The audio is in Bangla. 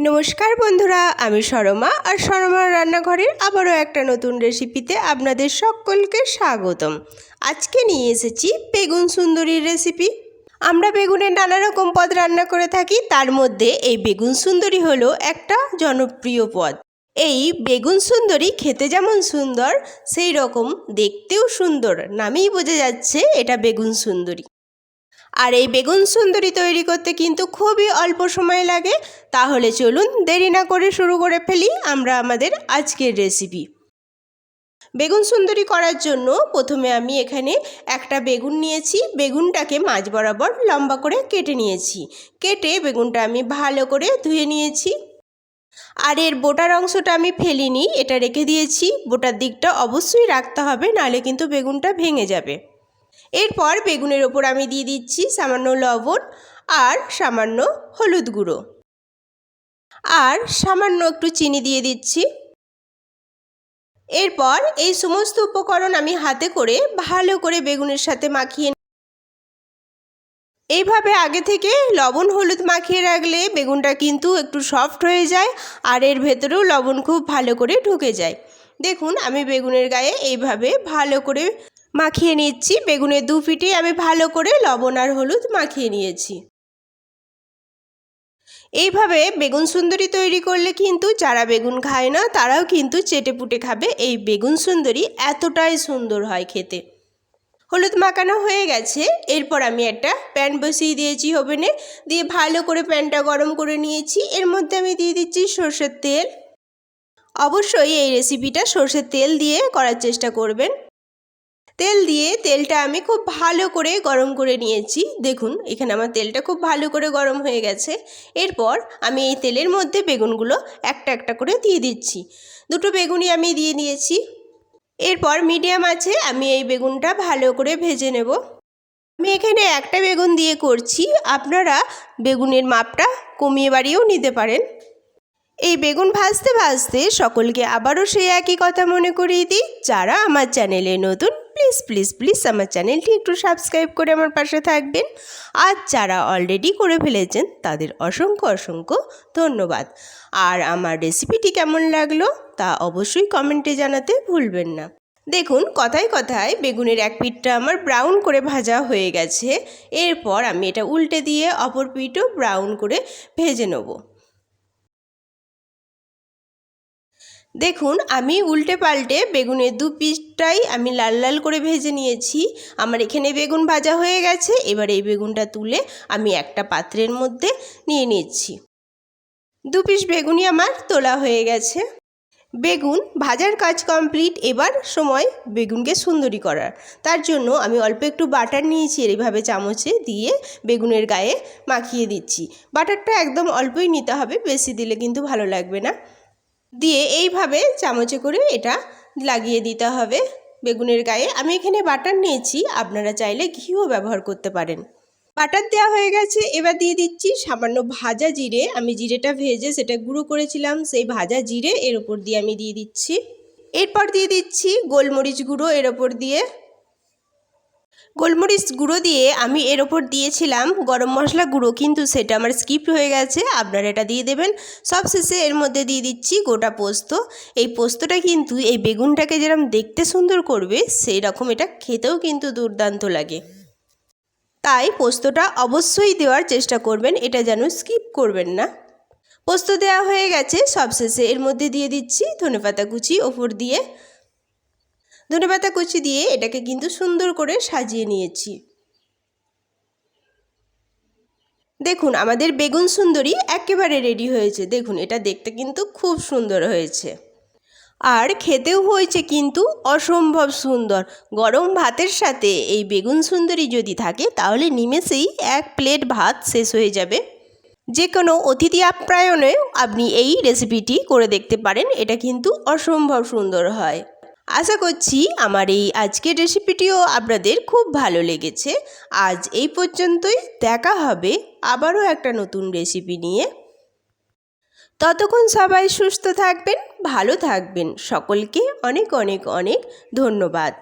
নমস্কার বন্ধুরা, আমি সরমা আর সরমার রান্নাঘরের আবারও একটা নতুন রেসিপিতে আপনাদের সকলকে স্বাগতম। আজকে নিয়ে এসেছি বেগুন সুন্দরীর রেসিপি। আমরা বেগুনের নানা রকম পদ রান্না করে থাকি, তার মধ্যে এই বেগুন সুন্দরী হলো একটা জনপ্রিয় পদ। এই বেগুন সুন্দরী খেতে যেমন সুন্দর, সেই রকম দেখতেও সুন্দর। নামেই বোঝা যাচ্ছে এটা বেগুন সুন্দরী। আর এই বেগুন সুন্দরী তৈরি করতে কিন্তু খুবই অল্প সময় লাগে। তাহলে চলুন দেরি না করে শুরু করে ফেলি আমরা আমাদের আজকের রেসিপি। বেগুন সুন্দরী করার জন্য প্রথমে আমি এখানে একটা বেগুন নিয়েছি। বেগুনটাকে মাঝ বরাবর লম্বা করে কেটে নিয়েছি। কেটে বেগুনটা আমি ভালো করে ধুয়ে নিয়েছি। আর এর বোটার অংশটা আমি ফেলিনি, এটা রেখে দিয়েছি। বোটার দিকটা অবশ্যই রাখতে হবে, নাহলে কিন্তু বেগুনটা ভেঙে যাবে। এরপর বেগুনের ওপর আমি দিয়ে দিচ্ছি সামান্য লবণ আর সামান্য হলুদ গুঁড়ো আর সামান্য একটু চিনি দিয়ে দিচ্ছি। এরপর এই সমস্ত উপকরণ আমি হাতে করে ভালো করে বেগুনের সাথে মাখিয়ে এইভাবে আগে থেকে লবণ হলুদ মাখিয়ে রাখলে বেগুনটা কিন্তু একটু সফট হয়ে যায় আর এর ভেতরেও লবণ খুব ভালো করে ঢুকে যায়। দেখুন আমি বেগুনের গায়ে এইভাবে ভালো করে মাখিয়ে নিচ্ছি। বেগুনের দু পিঠে আমি ভালো করে লবণ আর হলুদ মাখিয়ে নিয়েছি। এইভাবে বেগুন সুন্দরী তৈরি করলে কিন্তু যারা বেগুন খায় না তারাও কিন্তু চেটেপুটে খাবে। এই বেগুন সুন্দরী এতটাই সুন্দর হয় খেতে। হলুদ মাখানো হয়ে গেছে। এরপর আমি একটা প্যান বসিয়ে দিয়েছি ওভেনে, দিয়ে ভালো করে প্যানটা গরম করে নিয়েছি। এর মধ্যে আমি দিয়ে দিচ্ছি সর্ষের তেল। অবশ্যই এই রেসিপিটা সর্ষের তেল দিয়ে করার চেষ্টা করবেন। তেল দিয়ে তেলটা আমি খুব ভালো করে গরম করে নিয়েছি। দেখুন এখানে আমার তেলটা খুব ভালো করে গরম হয়ে গেছে। এরপর আমি এই তেলের মধ্যে বেগুনগুলো একটা একটা করে দিয়ে দিচ্ছি। দুটো বেগুনই আমি দিয়ে নিয়েছি। এরপর মিডিয়াম আঁচে আমি এই বেগুনটা ভালো করে ভেজে নেব। আমি এখানে একটা বেগুন দিয়ে করছি, আপনারা বেগুনের মাপটা কমিয়ে বাড়িয়েও নিতে পারেন। এই বেগুন ভাজতে ভাজতে সকলকে আবারও সেই একই কথা মনে করিয়ে দিই, যারা আমার চ্যানেলে নতুন প্লিজ প্লিজ প্লিজ আমার চ্যানেলটি একটু সাবস্ক্রাইব করে আমার পাশে থাকবেন। আর যারা অলরেডি করে ফেলেছেন তাদের অসংখ্য অসংখ্য ধন্যবাদ। আর আমার রেসিপিটি কেমন লাগলো তা অবশ্যই কমেন্টে জানাতে ভুলবেন না। দেখুন কথায় কথায় বেগুনের এক পিঠটা আমার ব্রাউন করে ভাজা হয়ে গেছে। এরপর আমি এটা উল্টে দিয়ে অপর পিঠও ব্রাউন করে ভেজে নেব। দেখুন আমি উল্টে পাল্টে বেগুনের দু পিঠটাই আমি লাল লাল করে ভেজে নিয়েছি। আমার এখানে বেগুন ভাজা হয়ে গেছে। এবার এই বেগুনটা তুলে আমি একটা পাত্রের মধ্যে নিয়ে নিচ্ছি। দু পিস বেগুনই আমার তোলা হয়ে গেছে। বেগুন ভাজার কাজ কমপ্লিট। এবার সময় বেগুনকে সুন্দরী করার। তার জন্য আমি অল্প একটু বাটার নিয়েছি, এইভাবে চামচে দিয়ে বেগুনের গায়ে মাখিয়ে দিচ্ছি। বাটারটা একদম অল্পই নিতে হবে, বেশি দিলে কিন্তু ভালো লাগবে না। দিয়ে এইভাবে চামচে করে এটা লাগিয়ে দিতে হবে বেগুনের গায়ে। আমি এখানে বাটার নিয়েছি, আপনারা চাইলে ঘিও ব্যবহার করতে পারেন। বাটার দেওয়া হয়ে গেছে। এবার দিয়ে দিচ্ছি সামান্য ভাজা জিরে। আমি জিরেটা ভেজে সেটা গুঁড়ো করেছিলাম, সেই ভাজা জিরে এর ওপর দিয়ে আমি দিয়ে দিচ্ছি। এরপর দিয়ে দিচ্ছি গোলমরিচ গুঁড়ো এর ওপর দিয়ে। গোলমরিচ গুঁড়ো দিয়ে আমি এর ওপর দিয়েছিলাম গরম মশলা গুঁড়ো, কিন্তু সেটা আমার স্কিপ হয়ে গেছে, আপনারা এটা দিয়ে দেবেন। সবশেষে এর মধ্যে দিয়ে দিচ্ছি গোটা পোস্ত। এই পোস্তটা কিন্তু এই বেগুনটাকে যেরকম দেখতে সুন্দর করবে, সেই রকম এটা খেতেও কিন্তু দুর্দান্ত লাগে। তাই পোস্তটা অবশ্যই দেওয়ার চেষ্টা করবেন, এটা যেন স্কিপ করবেন না। পোস্ত দেওয়া হয়ে গেছে। সবশেষে এর মধ্যে দিয়ে দিচ্ছি ধনেপাতা কুচি ওপর দিয়ে। ধনেপাতা কুচি দিয়ে এটাকে কিন্তু সুন্দর করে সাজিয়ে নিয়েছি। দেখুন আমাদের বেগুন সুন্দরী একেবারে রেডি হয়েছে। দেখুন এটা দেখতে কিন্তু খুব সুন্দর হয়েছে আর খেতেও হয়েছে কিন্তু অসম্ভব সুন্দর। গরম ভাতের সাথে এই বেগুন সুন্দরী যদি থাকে তাহলে নিমেষেই এক প্লেট ভাত শেষ হয়ে যাবে। যে কোনো অতিথি আপ্যায়নে আপনি এই রেসিপিটি করে দেখতে পারেন, এটা কিন্তু অসম্ভব সুন্দর হয়। আশা করছি আমার এই আজকের রেসিপিটিও আপনাদের খুব ভালো লেগেছে। আজ এই পর্যন্তই, দেখা হবে আবারও একটা নতুন রেসিপি নিয়ে। ততক্ষণ সবাই সুস্থ থাকবেন, ভালো থাকবেন। সকলকে অনেক অনেক অনেক ধন্যবাদ।